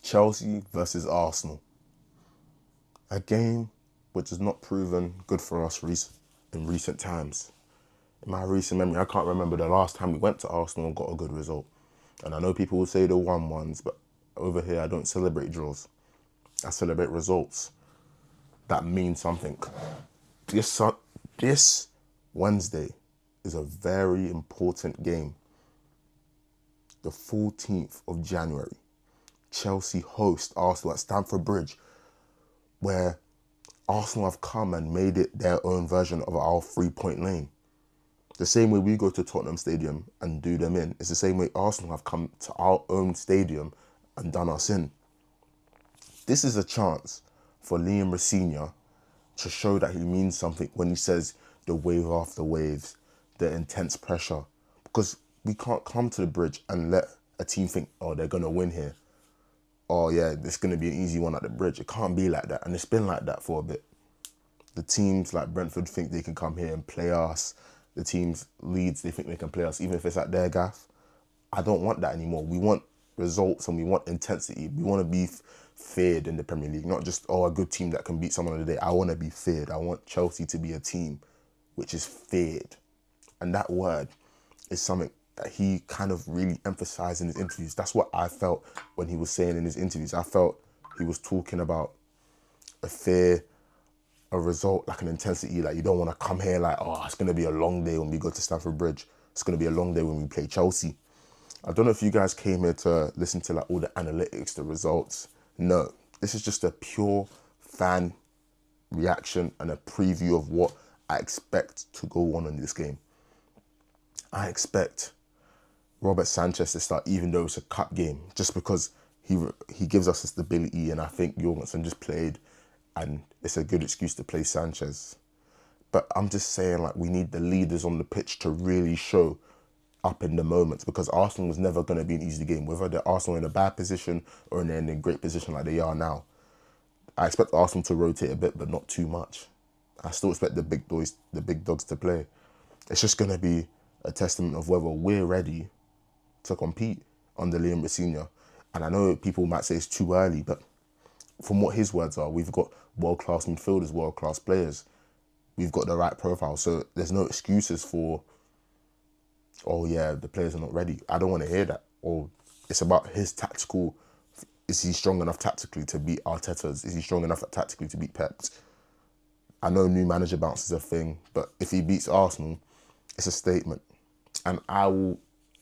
Chelsea versus Arsenal. A game which has not proven good for us in recent times. In my recent memory, I can't remember the last time we went to Arsenal and got a good result. And I know people will say the 1-1s, but over here I don't celebrate draws. I celebrate results that mean something. This Wednesday is a very important game. The 14th of January, Chelsea host Arsenal at Stamford Bridge, where Arsenal have come and made it their own version of our 3-point lane. The same way we go to Tottenham Stadium and do them in, it's the same way Arsenal have come to our own stadium and done us in. This is a chance for rosenior to show that he means something when he says the wave after waves, the intense pressure. Because we can't come to the bridge and let a team think, oh, they're going to win here. Oh, yeah, this is going to be an easy one at the bridge. It can't be like that. And it's been like that for a bit. The teams like Brentford think they can come here and play us. The teams, Leeds, they think they can play us, even if it's at their gaff. I don't want that anymore. We want results and we want intensity. We want to be feared in the Premier League, not just, oh, a good team that can beat someone today. I want to be feared. I want Chelsea to be a team which is feared. And that word is something that he kind of really emphasized in his interviews. That's what I felt when he was saying in his interviews. I felt he was talking about a fear, a result, like an intensity. Like, you don't want to come here like, oh, it's going to be a long day when we go to Stamford Bridge. It's going to be a long day when we play Chelsea. I don't know if you guys came here to listen to like all the analytics, the results. No, this is just a pure fan reaction and a preview of what I expect to go on in this game. I expect Robert Sanchez to start, even though it's a cup game, just because he gives us the stability, and I think Jorgensen just played and it's a good excuse to play Sanchez. But I'm just saying, like, we need the leaders on the pitch to really show up in the moments, because Arsenal was never going to be an easy game, whether they're Arsenal in a bad position or in a great position like they are now. I expect Arsenal to rotate a bit, but not too much. I still expect the big dogs to play. It's just going to be a testament of whether we're ready to compete under rosenior. And I know people might say it's too early, but from what his words are, we've got world-class midfielders, world-class players. We've got the right profile. So there's no excuses for, oh yeah, the players are not ready. I don't want to hear that. Or it's about his tactical. Is he strong enough tactically to beat Arteta's? Is he strong enough tactically to beat Pep's? I know new manager bounce is a thing, but if he beats Arsenal, it's a statement. And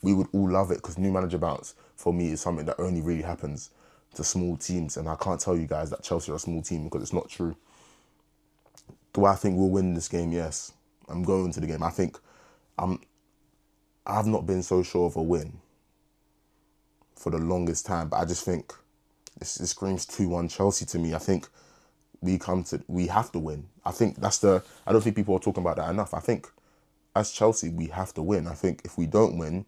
we would all love it, because new manager bounce for me is something that only really happens to small teams. And I can't tell you guys that Chelsea are a small team, because it's not true. Do I think we'll win this game? Yes. I'm going to the game. I've not been so sure of a win for the longest time, but I just think this screams 2-1 Chelsea to me. I think we have to win. I don't think people are talking about that enough. I think as Chelsea, we have to win. I think if we don't win,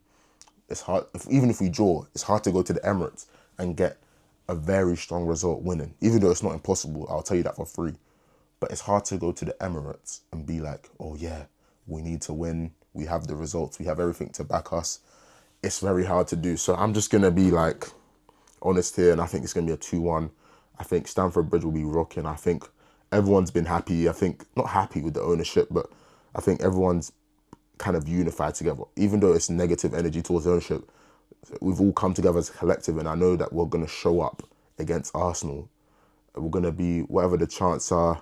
it's hard. Even if we draw, it's hard to go to the Emirates and get a very strong result winning. Even though it's not impossible, I'll tell you that for free. But it's hard to go to the Emirates and be like, oh yeah, we need to win. We have the results. We have everything to back us. It's very hard to do. So I'm just going to be like honest here, and I think it's going to be a 2-1. I think Stamford Bridge will be rocking. I think everyone's been happy. I think, not happy with the ownership, but I think everyone's kind of unified together. Even though it's negative energy towards ownership, we've all come together as a collective, and I know that we're going to show up against Arsenal. We're going to be, whatever the chants are,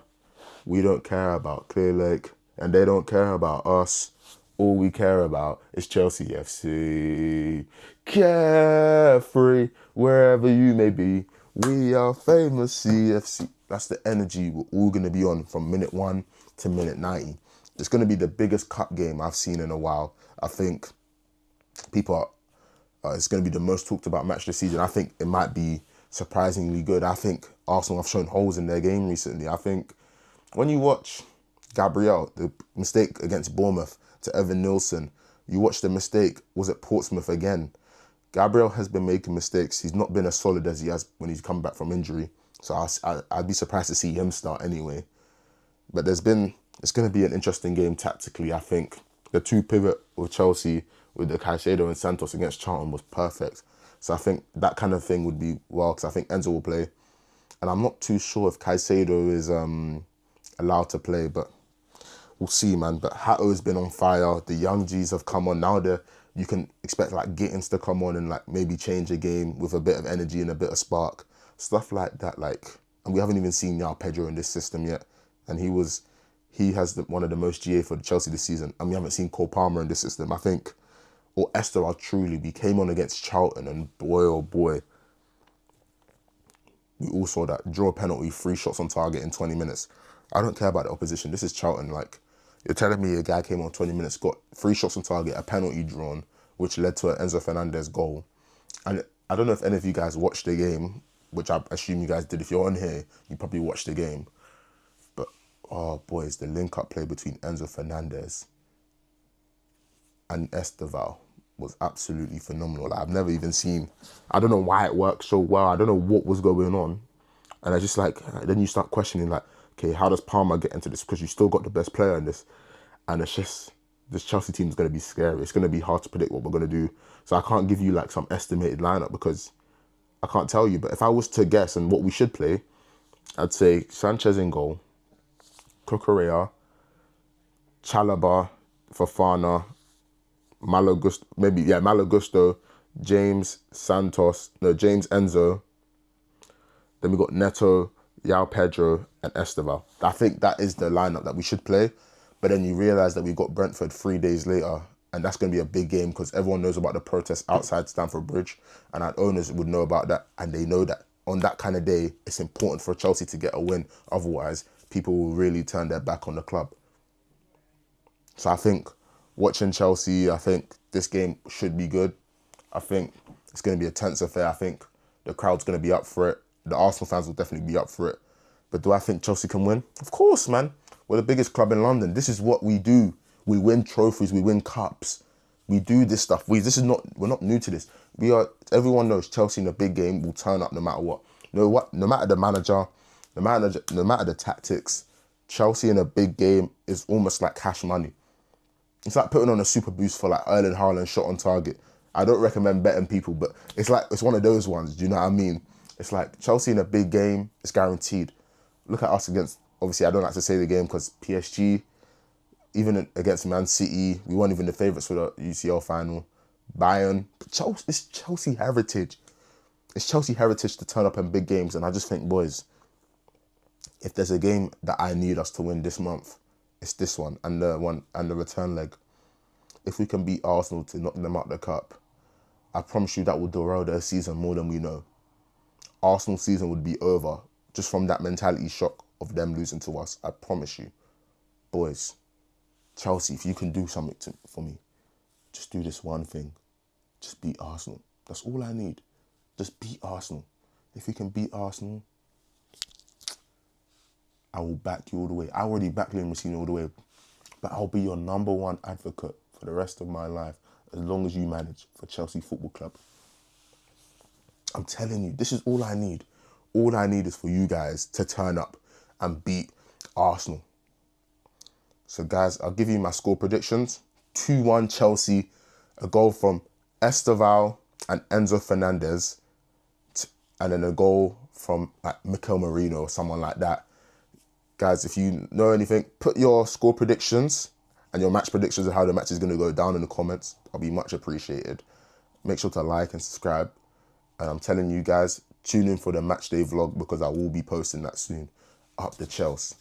we don't care about Clear Lake, and they don't care about us. All we care about is Chelsea FC. Carefree, wherever you may be, we are famous CFC. That's the energy we're all going to be on from minute 1 to minute 90. It's going to be the biggest cup game I've seen in a while. I think it's going to be the most talked about match this season. I think it might be surprisingly good. I think Arsenal have shown holes in their game recently. I think when you watch Gabriel, the mistake against Bournemouth to Evan Nilsson, you watch the mistake, was at Portsmouth again. Gabriel has been making mistakes. He's not been as solid as he has when he's come back from injury. So I'd be surprised to see him start anyway. But it's going to be an interesting game tactically. I think the 2 pivot with Chelsea, with the Caicedo and Santos against Charlton, was perfect. So I think that kind of thing would be well, because I think Enzo will play. And I'm not too sure if Caicedo is allowed to play, but we'll see, man. But Hato has been on fire. The young G's have come on. Now you can expect like Gittins to come on and like maybe change a game with a bit of energy and a bit of spark. Stuff like that, like, and we haven't even seen João Pedro in this system yet. And he has one of the most GA for Chelsea this season. And we haven't seen Cole Palmer in this system. I think, or estevao truly, we came on against Charlton and boy, oh boy, we all saw that. Draw a penalty, 3 shots on target in 20 minutes. I don't care about the opposition. This is Charlton. Like, you're telling me a guy came on 20 minutes, got 3 shots on target, a penalty drawn, which led to an Enzo Fernandez goal. And I don't know if any of you guys watched the game, which I assume you guys did. If you're on here, you probably watched the game. But, oh, boys, the link-up play between Enzo Fernandez and estevao was absolutely phenomenal. Like, I've never even seen, I don't know why it worked so well. I don't know what was going on. And I just like, then you start questioning like, okay, how does Palmer get into this? Because you still got the best player in this. And it's just, this Chelsea team is going to be scary. It's going to be hard to predict what we're going to do. So I can't give you like some estimated lineup because I can't tell you. But if I was to guess and what we should play, I'd say Sanchez in goal, Cucurella, Chalobah, Fofana, Malo Gusto, James Enzo. Then we got Neto, João Pedro, and estevao. I think that is the lineup that we should play. But then you realise that we've got Brentford 3 days later, and that's going to be a big game because everyone knows about the protests outside Stamford Bridge, and our owners would know about that, and they know that on that kind of day, it's important for Chelsea to get a win. Otherwise, people will really turn their back on the club. So I think watching Chelsea, I think this game should be good. I think it's going to be a tense affair. I think the crowd's going to be up for it. The Arsenal fans will definitely be up for it. But do I think Chelsea can win? Of course, man. We're the biggest club in London. This is what we do. We win trophies. We win cups. We do this stuff. We're not new to this. Everyone knows Chelsea in a big game will turn up no matter what. You know what? No matter the manager, no matter the tactics, Chelsea in a big game is almost like cash money. It's like putting on a super boost for like Erling Haaland shot on target. I don't recommend betting people, but it's one of those ones. Do you know what I mean? It's like Chelsea in a big game, it's guaranteed. Look at us against, obviously I don't like to say the game because PSG, even against Man City, we weren't even the favourites for the UCL final. Bayern, but it's Chelsea heritage. It's Chelsea heritage to turn up in big games, and I just think, boys, if there's a game that I need us to win this month, it's this one and the return leg. If we can beat Arsenal to knock them out the cup, I promise you that will derail their season more than we know. Arsenal season would be over just from that mentality shock of them losing to us. I promise you. Boys, Chelsea, if you can do something for me, just do this one thing. Just beat Arsenal. That's all I need. Just beat Arsenal. If we can beat Arsenal, I will back you all the way. I already back Liam Messina all the way, but I'll be your number one advocate for the rest of my life as long as you manage for Chelsea Football Club. I'm telling you, this is all I need. All I need is for you guys to turn up and beat Arsenal. So guys, I'll give you my score predictions. 2-1 Chelsea, a goal from estevao and Enzo Fernandez, and then a goal from like Mikel Merino or someone like that. Guys, if you know anything, put your score predictions and your match predictions of how the match is going to go down in the comments. I'll be much appreciated. Make sure to like and subscribe. And I'm telling you guys, tune in for the match day vlog because I will be posting that soon. Up the Chelsea.